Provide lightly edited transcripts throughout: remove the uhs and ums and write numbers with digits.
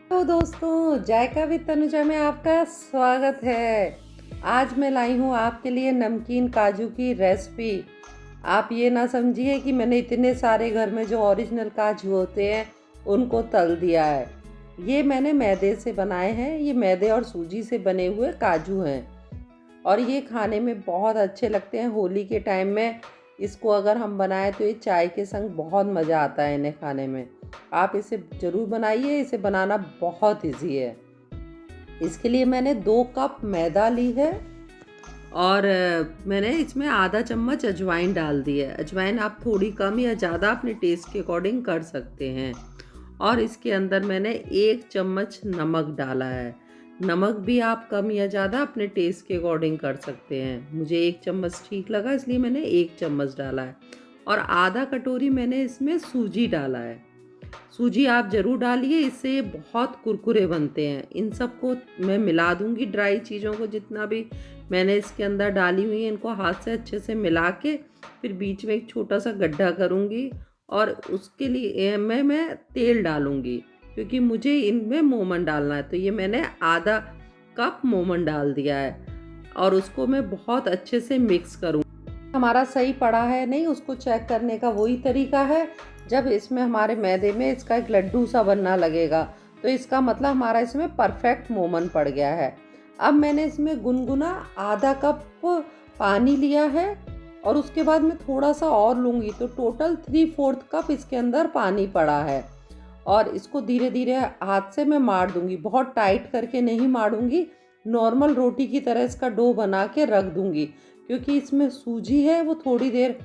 तो दोस्तों, जायका विद तनुजा में आपका स्वागत है। आज मैं लाई हूँ आपके लिए नमकीन काजू की रेसिपी। आप ये ना समझिए कि मैंने इतने सारे घर में जो ओरिजिनल काजू होते हैं उनको तल दिया है। ये मैंने मैदे से बनाए हैं। ये मैदे और सूजी से बने हुए काजू हैं और ये खाने में बहुत अच्छे लगते हैं। होली के टाइम में इसको अगर हम बनाएं तो ये चाय के संग बहुत मज़ा आता है इन्हें खाने में। आप इसे ज़रूर बनाइए। इसे बनाना बहुत इजी है। इसके लिए मैंने 2 कप मैदा ली है और मैंने इसमें आधा चम्मच अजवाइन डाल दी है। अजवाइन आप थोड़ी कम या ज़्यादा अपने टेस्ट के अकॉर्डिंग कर सकते हैं। और इसके अंदर मैंने 1 चम्मच नमक डाला है। नमक भी आप कम या ज़्यादा अपने टेस्ट के अकॉर्डिंग कर सकते हैं। मुझे 1 चम्मच ठीक लगा इसलिए मैंने 1 चम्मच डाला है। और आधा कटोरी मैंने इसमें सूजी डाला है। सूजी आप ज़रूर डालिए, इससे ये बहुत कुरकुरे बनते हैं। इन सबको मैं मिला दूंगी, ड्राई चीज़ों को जितना भी मैंने इसके अंदर डाली हुई है इनको हाथ से अच्छे से मिला के फिर बीच में एक छोटा सा गड्ढा करूंगी और उसके लिए मैं तेल डालूंगी क्योंकि मुझे इनमें मोमन डालना है। तो ये मैंने आधा कप मोमन डाल दिया है और उसको मैं बहुत अच्छे से मिक्स करूँगी। हमारा सही पड़ा है नहीं उसको चेक करने का वही तरीका है, जब इसमें हमारे मैदे में इसका एक लड्डू सा बनना लगेगा तो इसका मतलब हमारा इसमें परफेक्ट मोमन पड़ गया है। अब मैंने इसमें गुनगुना आधा कप पानी लिया है और उसके बाद मैं थोड़ा सा और लूँगी तो टोटल 3/4 कप इसके अंदर पानी पड़ा है। और इसको धीरे धीरे हाथ से मैं मार दूँगी, बहुत टाइट करके नहीं मारूँगी। नॉर्मल रोटी की तरह इसका डो बना के रख दूँगी क्योंकि इसमें सूजी है, वो थोड़ी देर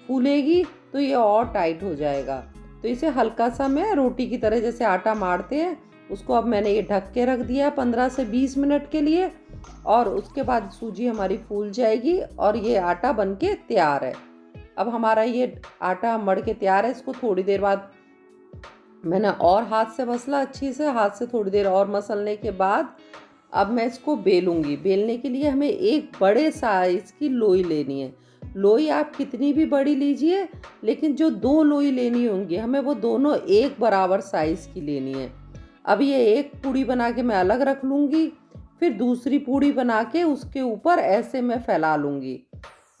फूलेगी तो ये और टाइट हो जाएगा। तो इसे हल्का सा मैं रोटी की तरह जैसे आटा मारते हैं उसको अब मैंने ये ढक के रख दिया 15 से 20 मिनट के लिए। और उसके बाद सूजी हमारी फूल जाएगी और ये आटा बन के तैयार है। अब हमारा ये आटा मड़ के तैयार है। इसको थोड़ी देर बाद मैंने और हाथ से मसला, अच्छी से हाथ से थोड़ी देर और मसलने के बाद अब मैं इसको बेलूँगी। बेलने के लिए हमें एक बड़े साइज़ की लोई लेनी है। लोई आप कितनी भी बड़ी लीजिए, लेकिन जो 2 लोई लेनी होंगी हमें वो दोनों एक बराबर साइज़ की लेनी है। अब ये एक पूड़ी बना के मैं अलग रख लूँगी, फिर दूसरी पूड़ी बना के उसके ऊपर ऐसे मैं फैला लूँगी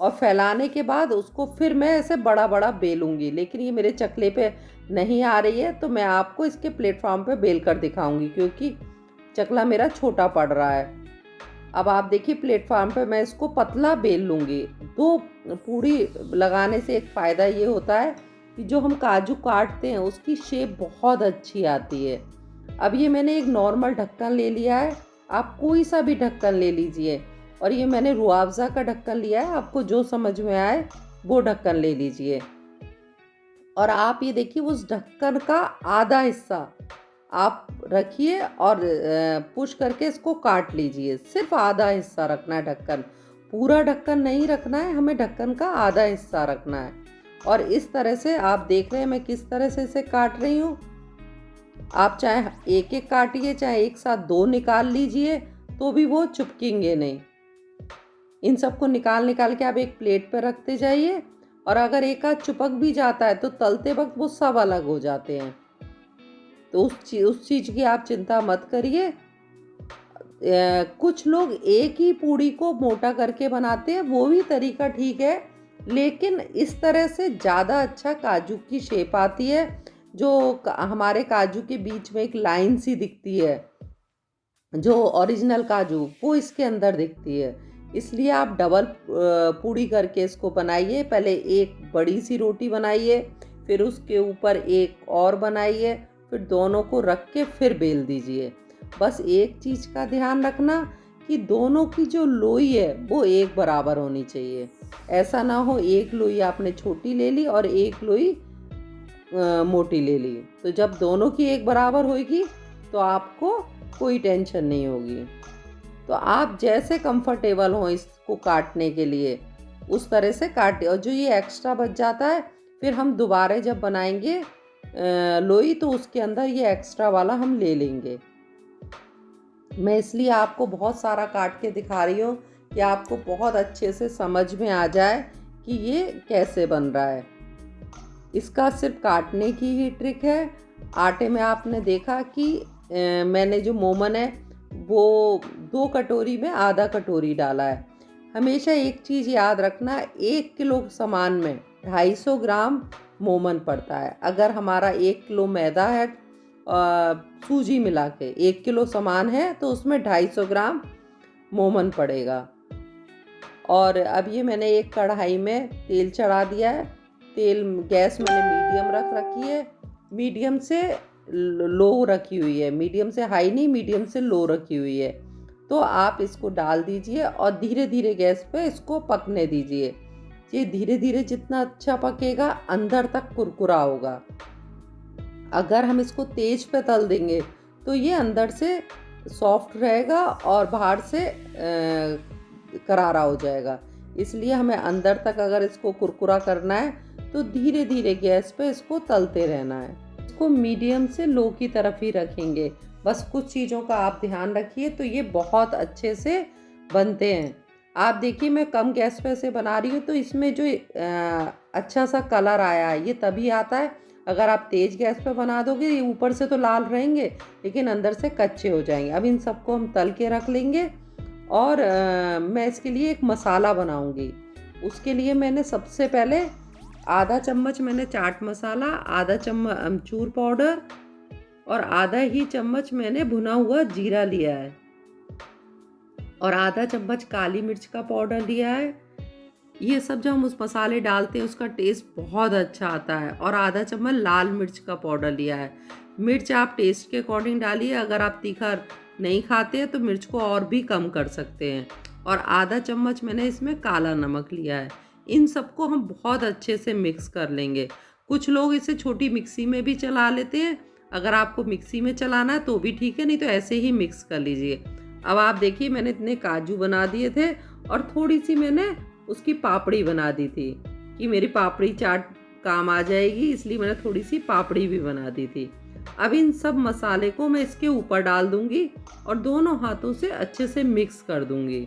और फैलाने के बाद उसको फिर मैं ऐसे बड़ा बड़ा बेलूँगी। लेकिन ये मेरे चकले पे नहीं आ रही है तो मैं आपको इसके प्लेटफॉर्म पे बेल कर दिखाऊँगी क्योंकि चकला मेरा छोटा पड़ रहा है। अब आप देखिए प्लेटफॉर्म पे मैं इसको पतला बेल लूँगी। 2 पूड़ी लगाने से एक फ़ायदा ये होता है कि जो हम काजू काटते हैं उसकी शेप बहुत अच्छी आती है। अब ये मैंने एक नॉर्मल ढक्कन ले लिया है, आप कोई सा भी ढक्कन ले लीजिए। और ये मैंने रुआवज़ा का ढक्कन लिया है, आपको जो समझ में आए वो ढक्कन ले लीजिए। और आप ये देखिए उस ढक्कन का आधा हिस्सा आप रखिए और पुश करके इसको काट लीजिए। सिर्फ आधा हिस्सा रखना है ढक्कन, पूरा ढक्कन नहीं रखना है, हमें ढक्कन का आधा हिस्सा रखना है। और इस तरह से आप देख रहे हैं मैं किस तरह से इसे काट रही हूँ। आप चाहे एक एक काटिए, चाहे एक साथ 2 निकाल लीजिए तो भी वो चिपकेंगे नहीं। इन सबको निकाल निकाल के आप एक प्लेट पर रखते जाइए और अगर एक आध चिपक भी जाता है तो तलते वक्त वो सब अलग हो जाते हैं। तो उस चीज़ की आप चिंता मत करिए। कुछ लोग एक ही पूड़ी को मोटा करके बनाते हैं, वो भी तरीका ठीक है, लेकिन इस तरह से ज़्यादा अच्छा काजू की शेप आती है। जो हमारे काजू के बीच में एक लाइन सी दिखती है, जो ओरिजिनल काजू वो इसके अंदर दिखती है। इसलिए आप डबल पूड़ी करके इसको बनाइए। पहले एक बड़ी सी रोटी बनाइए, फिर उसके ऊपर एक और बनाइए, फिर दोनों को रख के फिर बेल दीजिए। बस एक चीज़ का ध्यान रखना कि दोनों की जो लोई है वो एक बराबर होनी चाहिए। ऐसा ना हो एक लोई आपने छोटी ले ली और एक लोई मोटी ले ली। तो जब दोनों की एक बराबर होगी तो आपको कोई टेंशन नहीं होगी। तो आप जैसे कंफर्टेबल हो इसको काटने के लिए उस तरह से काटे। और जो ये एक्स्ट्रा बच जाता है फिर हम दोबारा जब बनाएंगे लोई तो उसके अंदर ये एक्स्ट्रा वाला हम ले लेंगे। मैं इसलिए आपको बहुत सारा काट के दिखा रही हूँ कि आपको बहुत अच्छे से समझ में आ जाए कि ये कैसे बन रहा है। इसका सिर्फ काटने की ही ट्रिक है। आटे में आपने देखा कि मैंने जो मोमन है वो 2 कटोरी में आधा कटोरी डाला है। हमेशा एक चीज़ याद रखना, 1 किलो सामान में 250 ग्राम मोमन पड़ता है। अगर हमारा 1 किलो मैदा है सूजी मिला के 1 किलो सामान है तो उसमें 250 ग्राम मोमन पड़ेगा। और अब ये मैंने एक कढ़ाई में तेल चढ़ा दिया है। तेल गैस मैंने मीडियम रख रखी है, मीडियम से लो रखी हुई है, मीडियम से हाई नहीं, मीडियम से लो रखी हुई है। तो आप इसको डाल दीजिए और धीरे धीरे गैस पे इसको पकने दीजिए। ये धीरे धीरे जितना अच्छा पकेगा अंदर तक कुरकुरा होगा। अगर हम इसको तेज पे तल देंगे तो ये अंदर से सॉफ्ट रहेगा और बाहर से करारा हो जाएगा। इसलिए हमें अंदर तक अगर इसको कुरकुरा करना है तो धीरे धीरे गैस पे इसको तलते रहना है। इसको मीडियम से लो की तरफ ही रखेंगे। बस कुछ चीज़ों का आप ध्यान रखिए तो ये बहुत अच्छे से बनते हैं। आप देखिए मैं कम गैस पे से बना रही हूँ तो इसमें जो अच्छा सा कलर आया है ये तभी आता है। अगर आप तेज़ गैस पे बना दोगे ये ऊपर से तो लाल रहेंगे लेकिन अंदर से कच्चे हो जाएंगे। अब इन सबको हम तल के रख लेंगे और मैं इसके लिए एक मसाला बनाऊंगी। उसके लिए मैंने सबसे पहले आधा चम्मच मैंने चाट मसाला, आधा चम्मच अमचूर पाउडर और आधा ही चम्मच मैंने भुना हुआ जीरा लिया है और आधा चम्मच काली मिर्च का पाउडर लिया है। ये सब जब हम उस मसाले डालते हैं उसका टेस्ट बहुत अच्छा आता है। और आधा चम्मच लाल मिर्च का पाउडर लिया है। मिर्च आप टेस्ट के अकॉर्डिंग डालिए, अगर आप तीखा नहीं खाते हैं तो मिर्च को और भी कम कर सकते हैं। और आधा चम्मच मैंने इसमें काला नमक लिया है। इन सबको हम बहुत अच्छे से मिक्स कर लेंगे। कुछ लोग इसे छोटी मिक्सी में भी चला लेते हैं, अगर आपको मिक्सी में चलाना है तो भी ठीक है, नहीं तो ऐसे ही मिक्स कर लीजिए। अब आप देखिए मैंने इतने काजू बना दिए थे और थोड़ी सी मैंने उसकी पापड़ी बना दी थी कि मेरी पापड़ी चाट काम आ जाएगी, इसलिए मैंने थोड़ी सी पापड़ी भी बना दी थी। अब इन सब मसाले को मैं इसके ऊपर डाल दूंगी और दोनों हाथों से अच्छे से मिक्स कर दूंगी।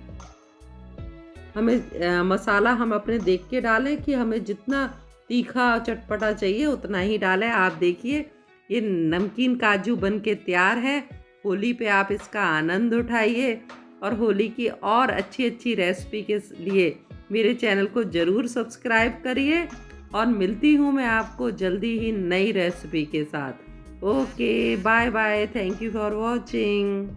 हमें मसाला हम अपने देख के डालें कि हमें जितना तीखा चटपटा चाहिए उतना ही डालें। आप देखिए ये नमकीन काजू बन के तैयार है। होली पे आप इसका आनंद उठाइए और होली की और अच्छी अच्छी रेसिपी के लिए मेरे चैनल को ज़रूर सब्सक्राइब करिए। और मिलती हूँ मैं आपको जल्दी ही नई रेसिपी के साथ। Okay, bye bye, thank you for watching.